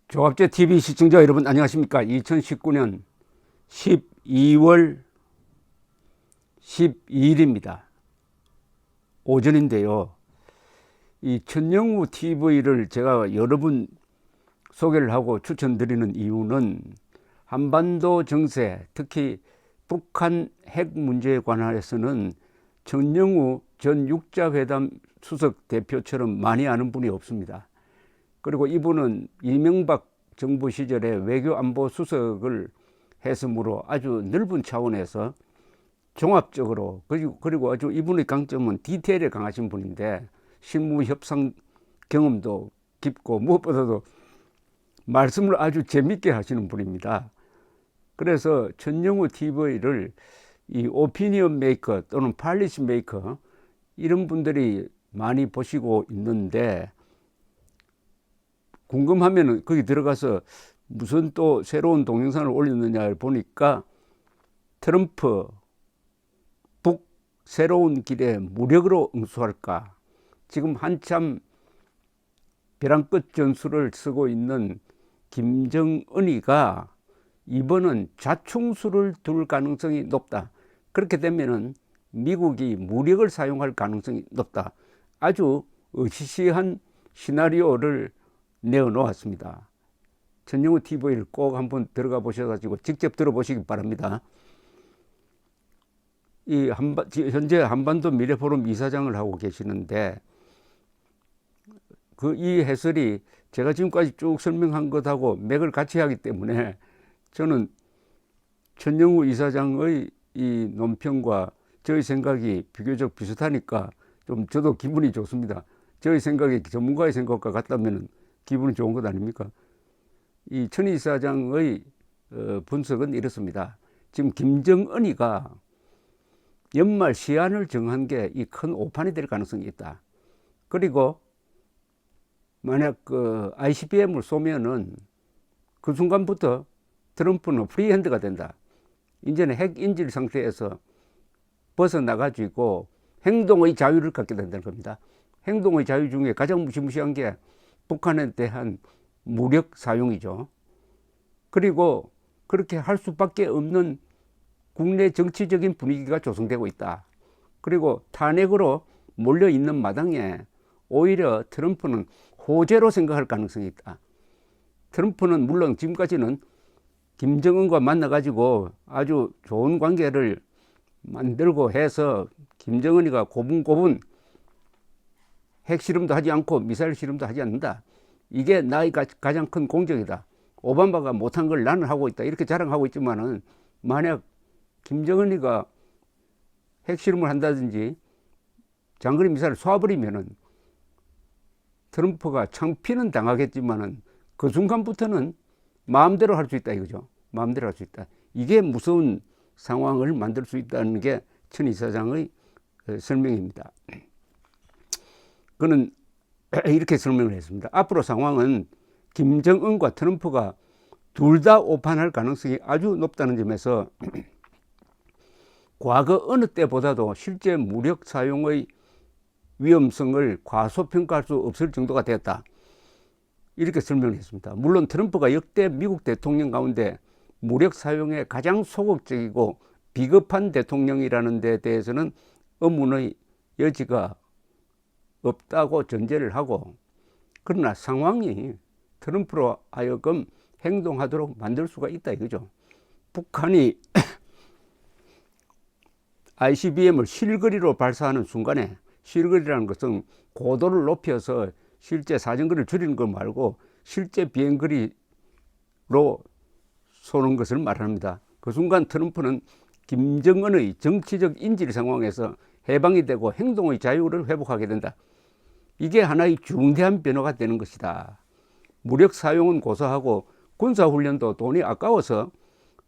조갑제 TV 시청자 여러분 안녕하십니까? 2019년 12월 12일입니다. 오전인데요. 이 천영우 TV를 제가 여러 번 소개를 하고 추천드리는 이유는 한반도 정세, 특히 북한 핵 문제에 관해서는 천영우 전 육자회담 수석 대표처럼 많이 아는 분이 없습니다. 그리고 이분은 이명박 정부 시절에 외교안보 수석을 했으므로 아주 넓은 차원에서 종합적으로, 그리고 아주 이분의 강점은 디테일에 강하신 분인데 실무 협상 경험도 깊고 무엇보다도 말씀을 아주 재밌게 하시는 분입니다. 그래서 천영우 TV를 이 오피니언 메이커 또는 팔리시 메이커 이런 분들이 많이 보시고 있는데, 궁금하면 거기 들어가서 무슨 또 새로운 동영상을 올렸느냐를 보니까 트럼프 북 새로운 길에 무력으로 응수할까, 지금 한참 벼랑 끝 전술을 쓰고 있는 김정은이가 이번은 자충수를 둘 가능성이 높다. 그렇게 되면은 미국이 무력을 사용할 가능성이 높다. 아주 으시시한 시나리오를 내어놓았습니다. 천영우 TV를 꼭 한번 들어가 보셔가지고 직접 들어보시기 바랍니다. 현재 한반도 미래포럼 이사장을 하고 계시는데, 이 해설이 제가 지금까지 쭉 설명한 것하고 맥을 같이 하기 때문에 저는 천영우 이사장의 이 논평과 저의 생각이 비교적 비슷하니까 좀 저도 기분이 좋습니다. 저의 생각이 전문가의 생각과 같다면 기분이 좋은 것 아닙니까? 이 천 이사장의 분석은 이렇습니다. 지금 김정은이가 연말 시한을 정한 게 이 큰 오판이 될 가능성이 있다. 그리고 만약 ICBM을 쏘면은 그 순간부터 트럼프는 프리핸드가 된다. 이제는 핵 인질 상태에서 벗어나가지고 행동의 자유를 갖게 된다는 겁니다. 행동의 자유 중에 가장 무시무시한 게 북한에 대한 무력 사용이죠. 그리고 그렇게 할 수밖에 없는 국내 정치적인 분위기가 조성되고 있다. 그리고 탄핵으로 몰려있는 마당에 오히려 트럼프는 호재로 생각할 가능성이 있다. 트럼프는 물론 지금까지는 김정은과 만나가지고 아주 좋은 관계를 만들고 해서 김정은이가 고분고분 핵실험도 하지 않고 미사일 실험도 하지 않는다. 이게 나의 가장 큰 공적이다. 오바마가 못한 걸 나는 하고 있다. 이렇게 자랑하고 있지만은 만약 김정은이가 핵실험을 한다든지 장거리 미사일을 쏴버리면은 트럼프가 창피는 당하겠지만은 그 순간부터는 마음대로 할 수 있다 이거죠. 마음대로 할 수 있다. 이게 무서운 상황을 만들 수 있다는 게 천 이사장의 설명입니다. 그는 이렇게 설명을 했습니다. 앞으로 상황은 김정은과 트럼프가 둘 다 오판할 가능성이 아주 높다는 점에서 과거 어느 때보다도 실제 무력 사용의 위험성을 과소평가할 수 없을 정도가 되었다. 이렇게 설명을 했습니다. 물론 트럼프가 역대 미국 대통령 가운데 무력 사용에 가장 소극적이고 비겁한 대통령이라는 데 대해서는 의문의 여지가 없다고 전제를 하고, 그러나 상황이 트럼프로 하여금 행동하도록 만들 수가 있다 이거죠. 북한이 ICBM을 실거리로 발사하는 순간에, 실거리라는 것은 고도를 높여서 실제 사정거리를 줄이는 것 말고 실제 비행거리로 쏘는 것을 말합니다. 그 순간 트럼프는 김정은의 정치적 인질 상황에서 해방이 되고 행동의 자유를 회복하게 된다. 이게 하나의 중대한 변화가 되는 것이다. 무력 사용은 고사하고 군사훈련도 돈이 아까워서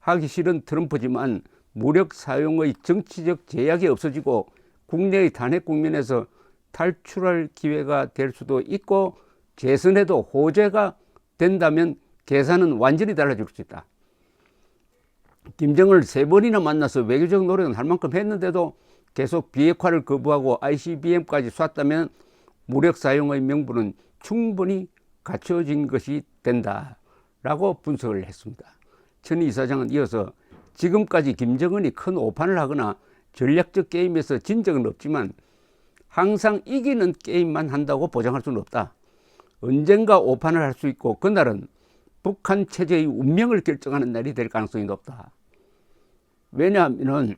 하기 싫은 트럼프지만 무력 사용의 정치적 제약이 없어지고 국내의 탄핵 국면에서 탈출할 기회가 될 수도 있고, 재선에도 호재가 된다면 계산은 완전히 달라질 수 있다. 김정은을 3번이나 만나서 외교적 노력은 할 만큼 했는데도 계속 비핵화를 거부하고 ICBM까지 쐈다면 무력 사용의 명분은 충분히 갖춰진 것이 된다. 라고 분석을 했습니다. 천 이사장은 이어서 지금까지 김정은이 큰 오판을 하거나 전략적 게임에서 진 적은 없지만 항상 이기는 게임만 한다고 보장할 수는 없다. 언젠가 오판을 할 수 있고 그날은 북한 체제의 운명을 결정하는 날이 될 가능성이 높다. 왜냐하면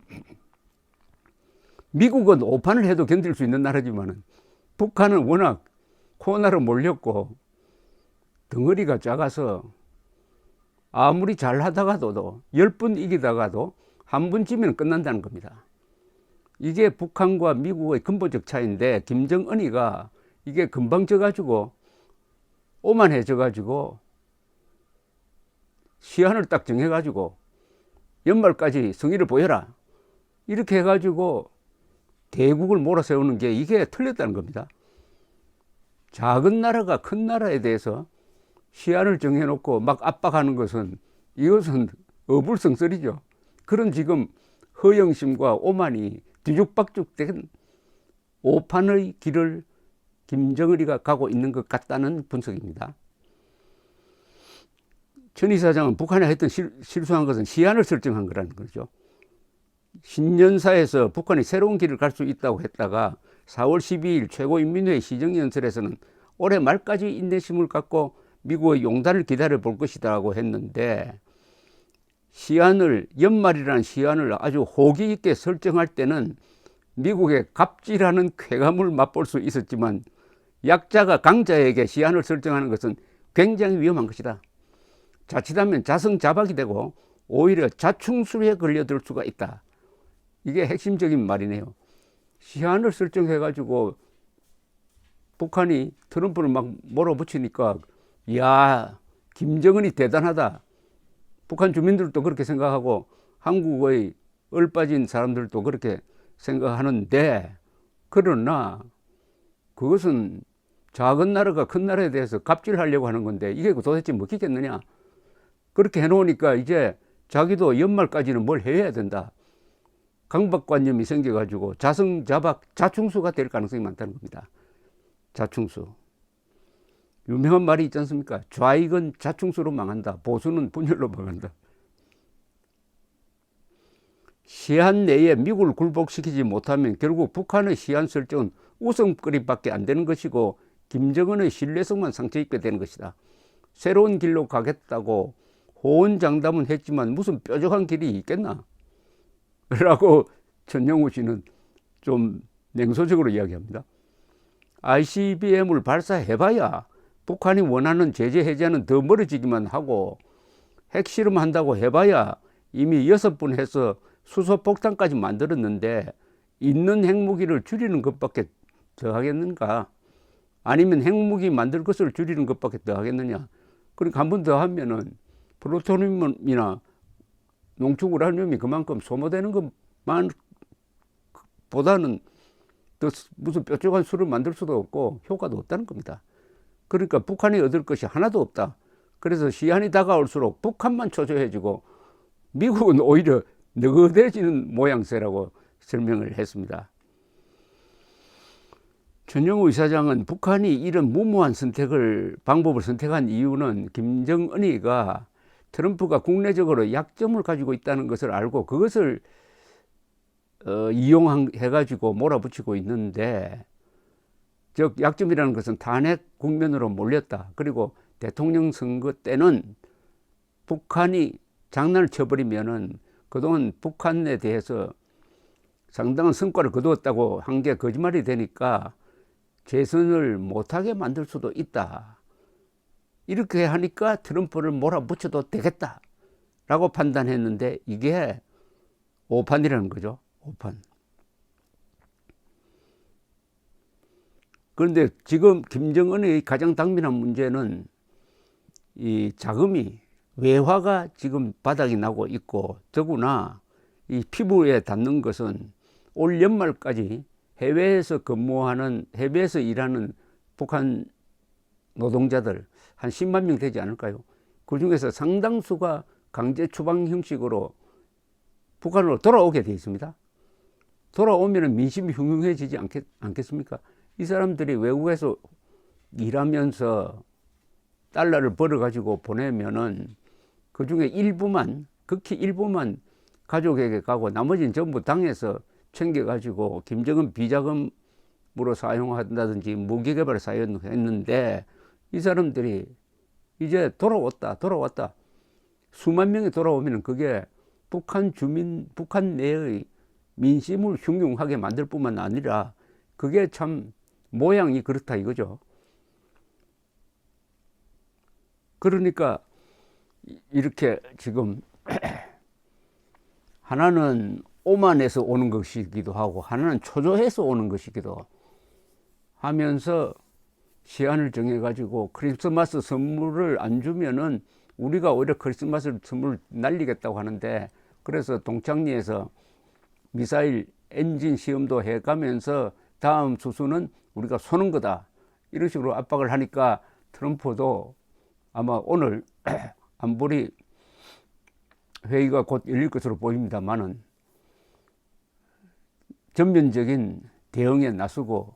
미국은 오판을 해도 견딜 수 있는 나라지만 북한은 워낙 코로나로 몰렸고 덩어리가 작아서 아무리 잘하다가도 10번 이기다가도 한 번 지면 끝난다는 겁니다. 이게 북한과 미국의 근본적 차이인데 김정은이가 이게 금방 져가지고 오만해져가지고 시한을 딱 정해가지고 연말까지 성의를 보여라 이렇게 해가지고 대국을 몰아세우는 게 이게 틀렸다는 겁니다. 작은 나라가 큰 나라에 대해서 시한을 정해놓고 막 압박하는 것은 이것은 어불성설이죠. 그런 지금 허영심과 오만이 뒤죽박죽된 오판의 길을 김정은이가 가고 있는 것 같다는 분석입니다. 천 이사장은 북한이 했던 실수한 것은 시한을 설정한 거라는 거죠. 신년사에서 북한이 새로운 길을 갈 수 있다고 했다가 4월 12일 최고인민회의 시정연설에서는 올해 말까지 인내심을 갖고 미국의 용단을 기다려 볼 것이라고 했는데 시한을 연말이라는 시한을 아주 호기 있게 설정할 때는 미국의 갑질하는 쾌감을 맛볼 수 있었지만 약자가 강자에게 시한을 설정하는 것은 굉장히 위험한 것이다. 자칫하면 자성자박이 되고 오히려 자충수에 걸려들 수가 있다. 이게 핵심적인 말이네요. 시한을 설정해 가지고 북한이 트럼프를 막 몰아붙이니까 야 김정은이 대단하다. 북한 주민들도 그렇게 생각하고 한국의 얼빠진 사람들도 그렇게 생각하는데 그러나 그것은 작은 나라가 큰 나라에 대해서 갑질하려고 하는 건데 이게 도대체 먹히겠느냐. 그렇게 해놓으니까 이제 자기도 연말까지는 뭘 해야 된다. 강박관념이 생겨가지고 자성자박 자충수가 될 가능성이 많다는 겁니다. 자충수. 유명한 말이 있지 않습니까? 좌익은 자충수로 망한다. 보수는 분열로 망한다. 시한 내에 미국을 굴복시키지 못하면 결국 북한의 시한 설정은 웃음거리밖에 안 되는 것이고 김정은의 신뢰성만 상처입게 되는 것이다. 새로운 길로 가겠다고 호언장담은 했지만 무슨 뾰족한 길이 있겠나? 라고 전영우 씨는 좀 냉소적으로 이야기합니다. ICBM을 발사해봐야 북한이 원하는 제재 해제는 더 멀어지기만 하고 핵실험한다고 해봐야 이미 6번 해서 수소폭탄까지 만들었는데 있는 핵무기를 줄이는 것밖에 더 하겠는가? 아니면 핵무기 만들 것을 줄이는 것밖에 더 하겠느냐? 그러니까 한 번 더 하면은 플루토늄이나 농축 우라늄이 그만큼 소모되는 것만 보다는 더 무슨 뾰족한 술을 만들 수도 없고 효과도 없다는 겁니다. 그러니까 북한이 얻을 것이 하나도 없다. 그래서 시한이 다가올수록 북한만 초조해지고 미국은 오히려 너그대지는 모양새라고 설명을 했습니다. 전영우 이사장은 북한이 이런 무모한 방법을 선택한 이유는 김정은이가 트럼프가 국내적으로 약점을 가지고 있다는 것을 알고 그것을 이용해가지고 몰아붙이고 있는데 즉 약점이라는 것은 탄핵 국면으로 몰렸다. 그리고 대통령 선거 때는 북한이 장난을 쳐버리면은 그동안 북한에 대해서 상당한 성과를 거두었다고 한 게 거짓말이 되니까 재선을 못하게 만들 수도 있다. 이렇게 하니까 트럼프를 몰아붙여도 되겠다 라고 판단했는데 이게 오판이라는 거죠. 오판. 그런데 지금 김정은의 가장 당면한 문제는 이 자금이 외화가 지금 바닥이 나고 있고 더구나 이 피부에 닿는 것은 올 연말까지 해외에서 일하는 북한 노동자들 한 10만 명 되지 않을까요? 그 중에서 상당수가 강제 추방 형식으로 북한으로 돌아오게 되어 있습니다. 돌아오면 민심이 흉흉해지지 않겠습니까? 이 사람들이 외국에서 일하면서 달러를 벌어가지고 보내면은 그 중에 일부만, 극히 일부만 가족에게 가고 나머지는 전부 당에서 챙겨가지고 김정은 비자금으로 사용한다든지 무기개발에 사용했는데 이 사람들이 이제 돌아왔다. 수만 명이 돌아오면 그게 북한 주민, 북한 내의 민심을 흉흉하게 만들 뿐만 아니라 그게 참 모양이 그렇다 이거죠. 그러니까 이렇게 지금 하나는 오만에서 오는 것이기도 하고 하나는 초조해서 오는 것이기도 하면서 시한을 정해가지고 크리스마스 선물을 안 주면은 우리가 오히려 크리스마스 선물을 날리겠다고 하는데 그래서 동창리에서 미사일 엔진 시험도 해가면서 다음 수순은 우리가 쏘는 거다 이런 식으로 압박을 하니까 트럼프도 아마 오늘 안보리 회의가 곧 열릴 것으로 보입니다만은 전면적인 대응에 나서고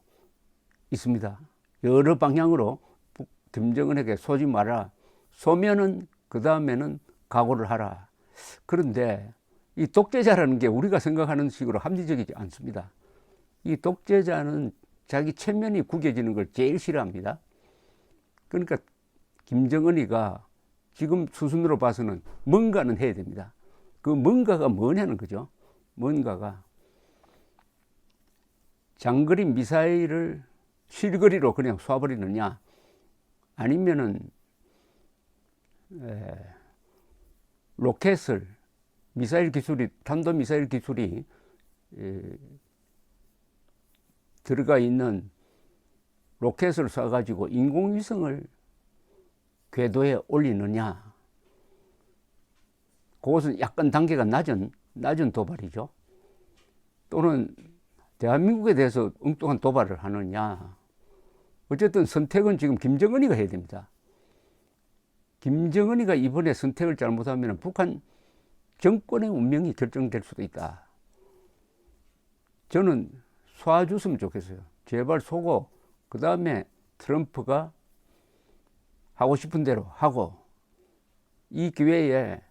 있습니다. 여러 방향으로 김정은에게 쏘지 마라. 쏘면은 그 다음에는 각오를 하라. 그런데 이 독재자라는 게 우리가 생각하는 식으로 합리적이지 않습니다. 이 독재자는 자기 체면이 구겨지는 걸 제일 싫어합니다. 그러니까 김정은이가 지금 수순으로 봐서는 뭔가는 해야 됩니다. 그 뭔가가 뭐냐는 거죠. 뭔가가 장거리 미사일을 실거리로 그냥 쏴버리느냐 아니면은 로켓을 미사일 기술이 탄도미사일 기술이 들어가 있는 로켓을 쏴가지고 인공위성을 궤도에 올리느냐 그것은 약간 단계가 낮은 도발이죠. 또는 대한민국에 대해서 엉뚱한 도발을 하느냐. 어쨌든 선택은 지금 김정은이가 해야 됩니다. 김정은이가 이번에 선택을 잘못하면 북한 정권의 운명이 결정될 수도 있다. 저는 쏴줬으면 좋겠어요. 제발 쏘고 그 다음에 트럼프가 하고 싶은 대로 하고 이 기회에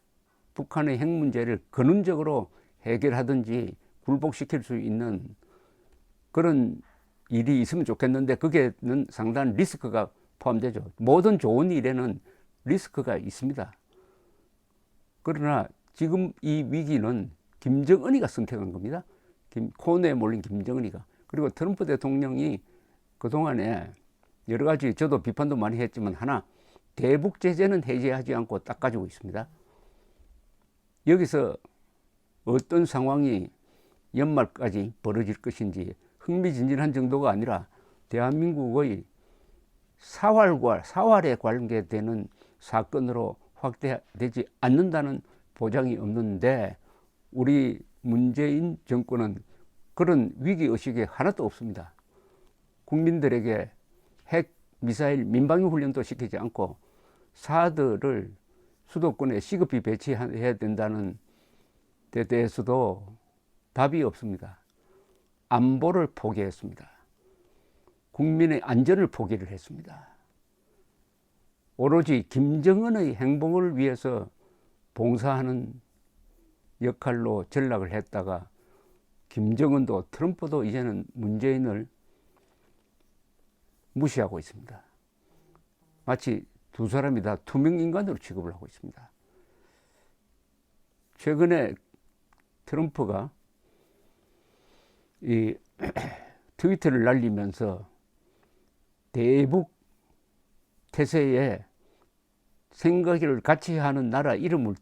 북한의 핵 문제를 근원적으로 해결하든지 굴복시킬 수 있는 그런 일이 있으면 좋겠는데 그게는 상당한 리스크가 포함되죠. 모든 좋은 일에는 리스크가 있습니다. 그러나 지금 이 위기는 김정은이가 선택한 겁니다. 코너에 몰린 김정은이가. 그리고 트럼프 대통령이 그동안에 여러 가지 저도 비판도 많이 했지만 하나 대북 제재는 해제하지 않고 딱 가지고 있습니다. 여기서 어떤 상황이 연말까지 벌어질 것인지 흥미진진한 정도가 아니라 대한민국의 사활에 관계되는 사건으로 확대되지 않는다는 보장이 없는데 우리 문재인 정권은 그런 위기의식이 하나도 없습니다. 국민들에게 핵 미사일 민방위 훈련도 시키지 않고 사드를 수도권에 시급히 배치해야 된다는 데 대해서도 답이 없습니다. 안보를 포기했습니다. 국민의 안전을 포기를 했습니다. 오로지 김정은의 행복을 위해서 봉사하는 역할로 전락을 했다가 김정은도 트럼프도 이제는 문재인을 무시하고 있습니다. 마치 두 사람이 다 투명인간으로 취급을 하고 있습니다. 최근에 트럼프가 이 트위터를 날리면서 대북 태세에 생각을 같이 하는 나라 이름을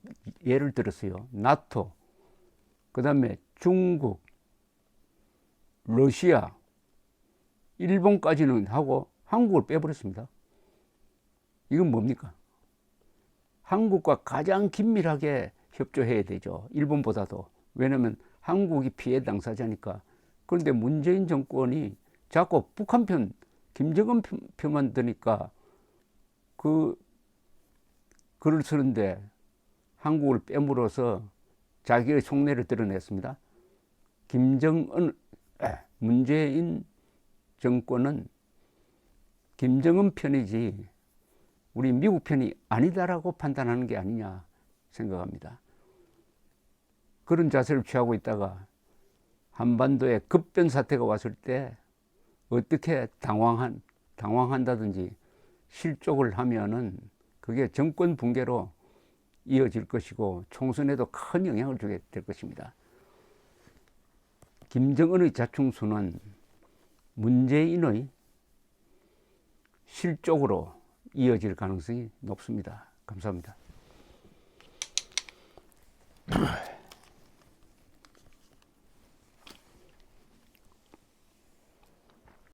예를 들었어요. 나토, 그 다음에 중국, 러시아, 일본까지는 하고 한국을 빼버렸습니다. 이건 뭡니까? 한국과 가장 긴밀하게 협조해야 되죠. 일본보다도. 왜냐하면 한국이 피해 당사자니까. 그런데 문재인 정권이 자꾸 북한 편, 김정은 편만 드니까 글을 쓰는데 한국을 빼물어서 자기의 속내를 드러냈습니다. 문재인 정권은 김정은 편이지 우리 미국 편이 아니다라고 판단하는 게 아니냐 생각합니다. 그런 자세를 취하고 있다가 한반도에 급변 사태가 왔을 때 어떻게 당황한다든지 실족을 하면은 그게 정권 붕괴로 이어질 것이고 총선에도 큰 영향을 주게 될 것입니다. 김정은의 자충수는 문재인의 실족으로 이어질 가능성이 높습니다. 감사합니다.